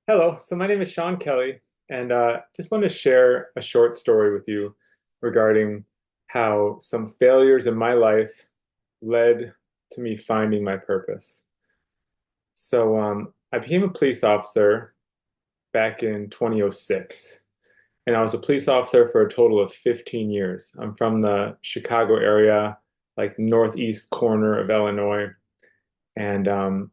Hello, so my name is Sean Kelly, and just want to share a short story with you regarding how some failures in my life led to me finding my purpose. I became a police officer back in 2006, and I was a police officer for a total of 15 years. I'm from the Chicago area, like northeast corner of Illinois, and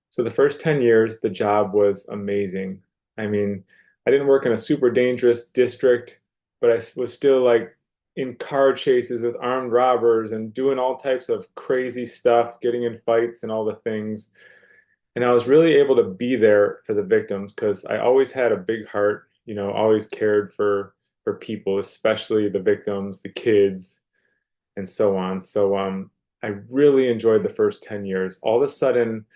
so the first 10 years, the job was amazing. I mean, I didn't work in a super dangerous district, but I was still like in car chases with armed robbers and doing all types of crazy stuff, getting in fights and all the things. And I was really able to be there for the victims because I always had a big heart, always cared for people, especially the victims, the kids, and so on. I really enjoyed the first 10 years. All of a sudden,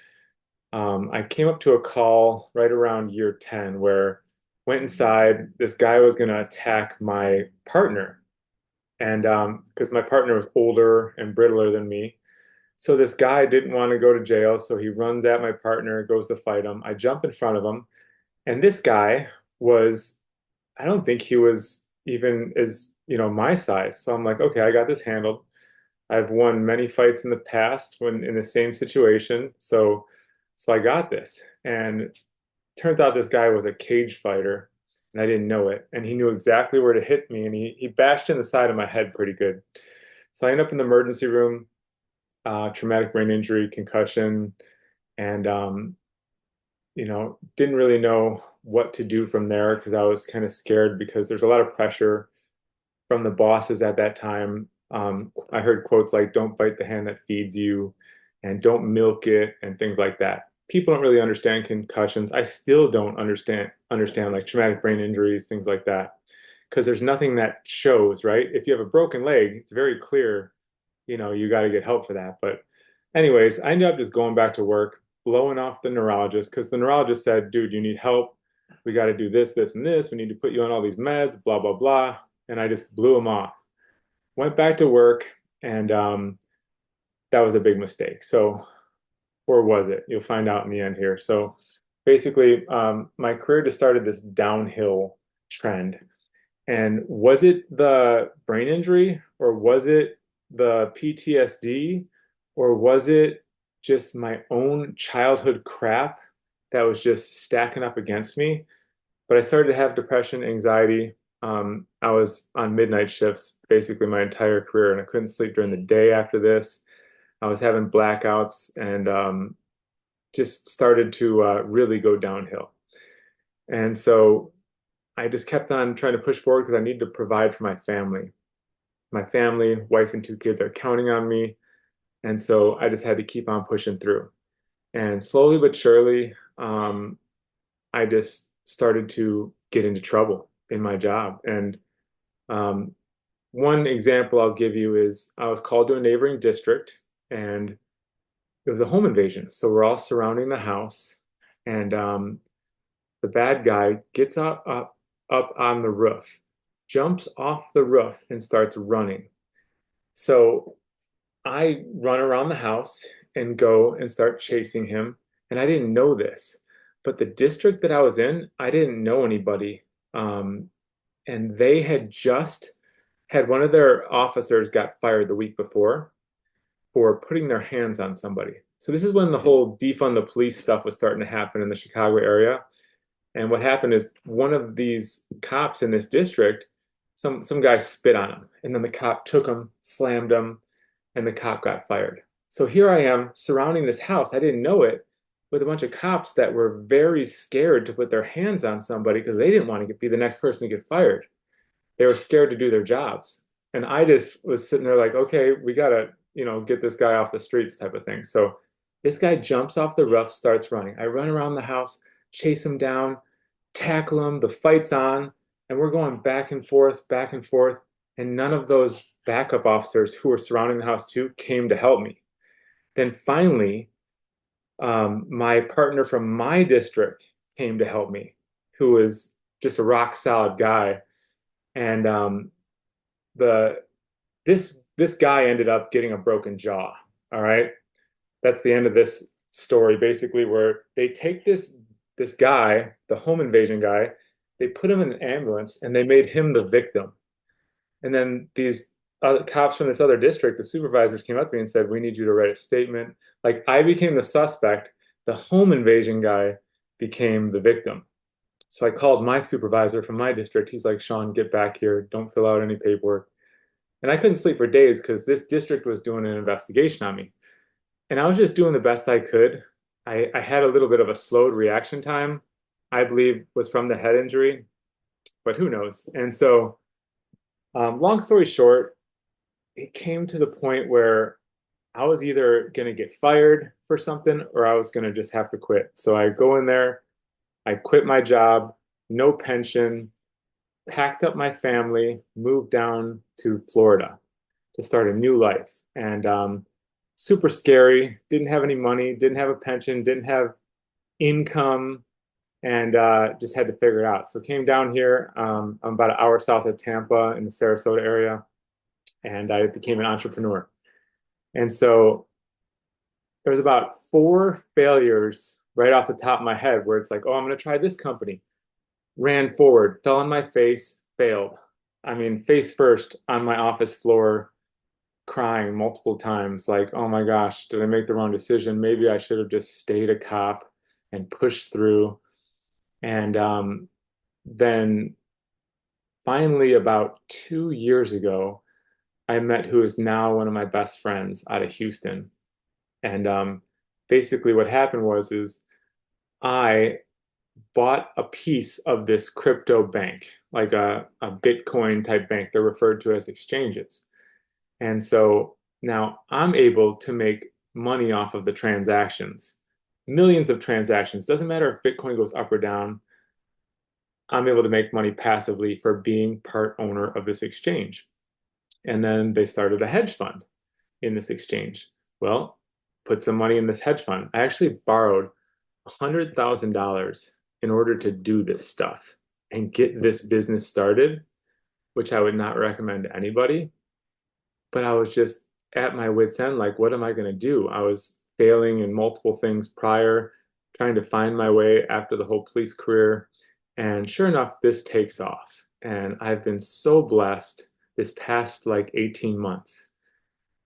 I came up to a call right around year 10 where went inside, this guy was going to attack my partner. And because my partner was older and brittler than me. So this guy didn't want to go to jail. So he runs at my partner, goes to fight him. I jump in front of him. And this guy was, I don't think he was even as, my size. So I'm like, okay, I got this handled. I've won many fights in the past when in the same situation. So I got this. And turns out this guy was a cage fighter, and I didn't know it. And he knew exactly where to hit me, and he bashed in the side of my head pretty good. So I ended up in the emergency room, traumatic brain injury, concussion, and didn't really know what to do from there because I was kind of scared because there's a lot of pressure from the bosses at that time. I heard quotes like "Don't bite the hand that feeds you," and "Don't milk it," and things like that. People don't really understand concussions. I still don't understand like traumatic brain injuries, things like that, because there's nothing that shows, right? If you have a broken leg, it's very clear, you got to get help for that. But anyways, I ended up just going back to work, blowing off the neurologist because the neurologist said, "Dude, you need help. We got to do this, this, and this. We need to put you on all these meds, blah, blah, blah." And I just blew him off. Went back to work, and that was a big mistake. Or was it? You'll find out in the end here. So basically, my career just started this downhill trend. And was it the brain injury, or was it the PTSD, or was it just my own childhood crap that was just stacking up against me? But I started to have depression, anxiety. I was on midnight shifts basically my entire career, and I couldn't sleep during the day after this. I was having blackouts and just started to really go downhill. And so I just kept on trying to push forward because I needed to provide for my family. My family, wife and two kids are counting on me. And so I just had to keep on pushing through. And slowly but surely, I just started to get into trouble in my job. And um, one example I'll give you is I was called to a neighboring district and it was a home invasion. So we're all surrounding the house, and the bad guy gets up on the roof, jumps off the roof, and starts running. So I run around the house and go and start chasing him. And I didn't know this, but the district that I was in, I didn't know anybody. Um, and they had just had one of their officers got fired the week before for putting their hands on somebody. So this is when the whole defund the police stuff was starting to happen in the Chicago area. And what happened is one of these cops in this district, some guy spit on him, and then the cop took him, slammed him, and the cop got fired. So here I am surrounding this house. I didn't know it, with a bunch of cops that were very scared to put their hands on somebody because they didn't want to be the next person to get fired. They were scared to do their jobs. And I just was sitting there like, okay, we gotta, get this guy off the streets type of thing. So this guy jumps off the roof, starts running. I run around the house, chase him down, tackle him, the fight's on, and we're going back and forth, and none of those backup officers who were surrounding the house too came to help me. Then finally, my partner from my district came to help me, who was just a rock solid guy. And the this guy ended up getting a broken jaw. All right, that's the end of this story, basically, where they take this guy, the home invasion guy, they put him in an ambulance and they made him the victim. And then these other cops from this other district, the supervisors came up to me and said, "We need you to write a statement." Like I became the suspect, the home invasion guy became the victim. So I called my supervisor from my district. He's like, "Sean, get back here. Don't fill out any paperwork." And I couldn't sleep for days because this district was doing an investigation on me. And I was just doing the best I could. I had a little bit of a slowed reaction time, I believe was from the head injury, but who knows? And so, long story short, it came to the point where I was either going to get fired for something or I was going to just have to quit. So I go in there, I quit my job, no pension, packed up my family, moved down to Florida to start a new life. And super scary, didn't have any money, didn't have a pension, didn't have income, and just had to figure it out. So came down here. I'm about an hour south of Tampa in the Sarasota area, and I became an entrepreneur. And so there was about four failures right off the top of my head where it's like, oh, I'm going to try this company. Ran forward, fell on my face, failed. I mean, face first on my office floor, crying multiple times, like, oh my gosh, did I make the wrong decision? Maybe I should have just stayed a cop and pushed through. And then finally, about 2 years ago, I met who is now one of my best friends out of Houston. And basically, what happened was is I bought a piece of this crypto bank, like a Bitcoin type bank. They're referred to as exchanges. And so now I'm able to make money off of the transactions, millions of transactions. Doesn't matter if Bitcoin goes up or down. I'm able to make money passively for being part owner of this exchange. And then they started a hedge fund in this exchange. Well, put some money in this hedge fund. I actually borrowed $100,000 in order to do this stuff and get this business started, which I would not recommend to anybody. But I was just at my wit's end, like, what am I going to do? I was failing in multiple things prior, trying to find my way after the whole police career. And sure enough, this takes off. And I've been so blessed this past like 18 months.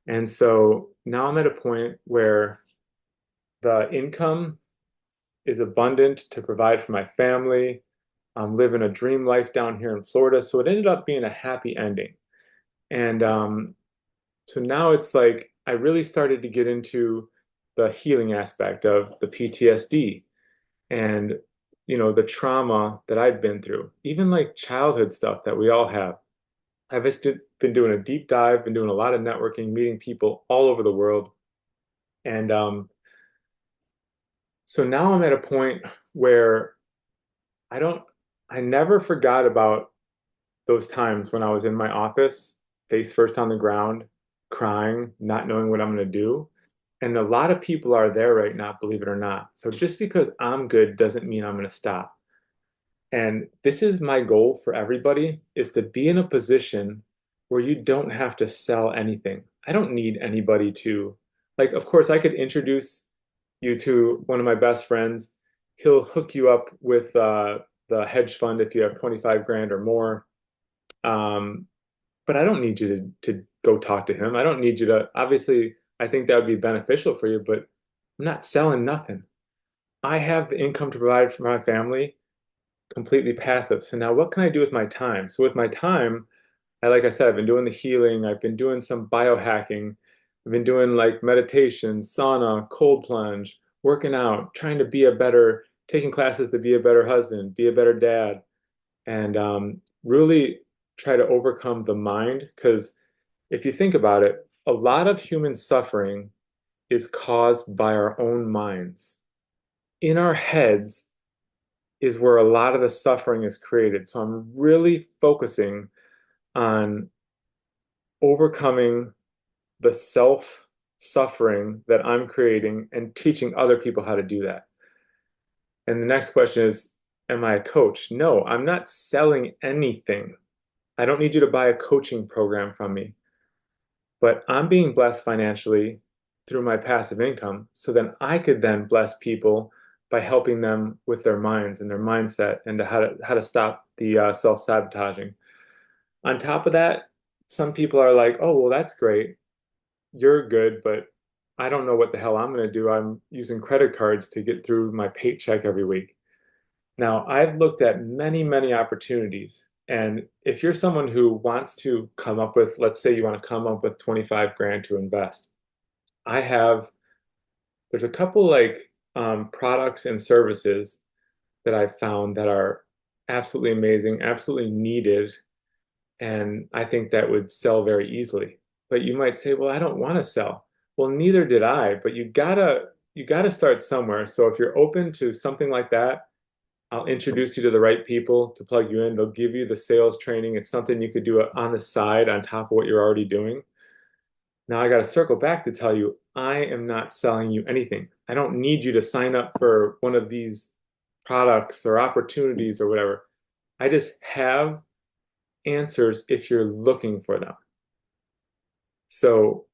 And so now I'm at a point where the income is abundant to provide for my family. I'm living a dream life down here in Florida. So it ended up being a happy ending. And so now it's like I really started to get into the healing aspect of the PTSD and the trauma that I've been through, even like childhood stuff that we all have. I've just been doing a deep dive, been doing a lot of networking, meeting people all over the world. And so now I'm at a point where I don't, I never forgot about those times when I was in my office, face first on the ground, crying, not knowing what I'm going to do. And a lot of people are there right now, believe it or not. So just because I'm good doesn't mean I'm going to stop. And this is my goal for everybody is to be in a position where you don't have to sell anything. I don't need anybody to, like, of course, I could introduce you to one of my best friends. He'll hook you up with the hedge fund if you have 25 grand or more. Um, but I don't need you to go talk to him. I don't need you to, obviously, I think that would be beneficial for you, but I'm not selling nothing. I have the income to provide for my family completely passive. So now what can I do with my time? So with my time, like I said, I've been doing the healing, I've been doing some biohacking, I've been doing like meditation, sauna, cold plunge, working out, trying to be a better, taking classes to be a better husband, be a better dad, and really try to overcome the mind. Because if you think about it, a lot of human suffering is caused by our own minds. In our heads is where a lot of the suffering is created. So I'm really focusing on overcoming the self suffering that I'm creating and teaching other people how to do that. And the next question is, am I a coach? No, I'm not selling anything. I don't need you to buy a coaching program from me, but I'm being blessed financially through my passive income so then I could then bless people by helping them with their minds and their mindset and to how to stop the self-sabotaging. On top of that, some people are like, "Oh, well, that's great. You're good, but I don't know what the hell I'm going to do. I'm using credit cards to get through my paycheck every week." Now, I've looked at many, many opportunities. And if you're someone who wants to come up with, let's say you want to come up with 25 grand to invest, I have, there's a couple like products and services that I've found that are absolutely amazing, absolutely needed, and I think that would sell very easily. But you might say, well, I don't want to sell. Well, neither did I, but you gotta start somewhere. So if you're open to something like that, I'll introduce you to the right people to plug you in. They'll give you the sales training. It's something you could do on the side on top of what you're already doing. Now I got to circle back to tell you, I am not selling you anything. I don't need you to sign up for one of these products or opportunities or whatever. I just have answers if you're looking for them. So,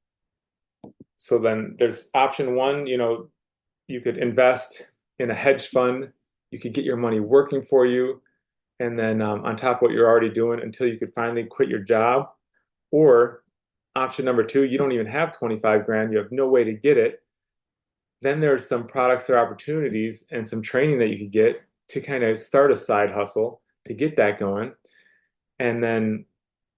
so then there's option one, you could invest in a hedge fund. You could get your money working for you. And then on top of what you're already doing until you could finally quit your job. Or option number two, you don't even have 25 grand, you have no way to get it. Then there's some products or opportunities and some training that you could get to kind of start a side hustle to get that going. And then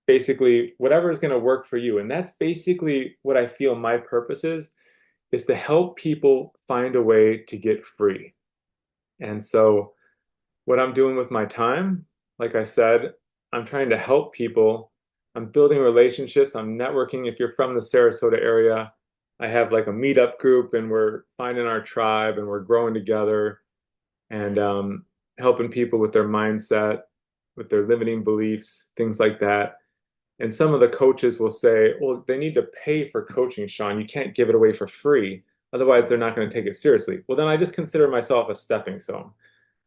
basically whatever is going to work for you. And that's basically what I feel my purpose is to help people find a way to get free. And so what I'm doing with my time, like I said, I'm trying to help people. I'm building relationships. I'm networking. If you're from the Sarasota area, I have like a meetup group and we're finding our tribe and we're growing together and helping people with their mindset, with their limiting beliefs, things like that. And some of the coaches will say, well, they need to pay for coaching, Sean. You can't give it away for free. Otherwise, they're not going to take it seriously. Well, then I just consider myself a stepping stone.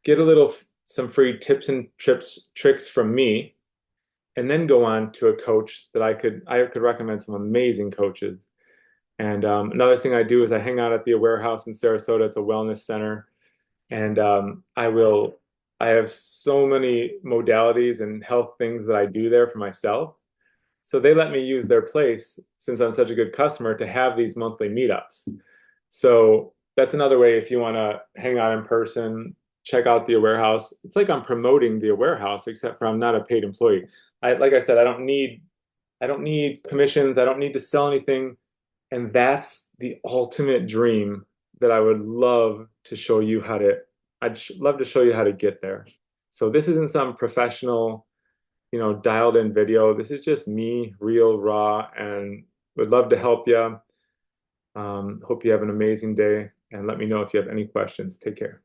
Get a little, some free tips and tricks from me, and then go on to a coach that I could recommend some amazing coaches. And another thing I do is I hang out at the Aware House in Sarasota. It's a wellness center, and I have so many modalities and health things that I do there for myself. So they let me use their place since I'm such a good customer to have these monthly meetups. So that's another way if you want to hang out in person, check out the Aware House. It's like I'm promoting the Aware House, except for I'm not a paid employee. Like I said, I don't need commissions. I don't need to sell anything. And that's the ultimate dream that I would love to show you how to, love to show you how to get there. So this isn't some professional, dialed in video. This is just me, real, raw, and would love to help you. Hope you have an amazing day and let me know if you have any questions. Take care.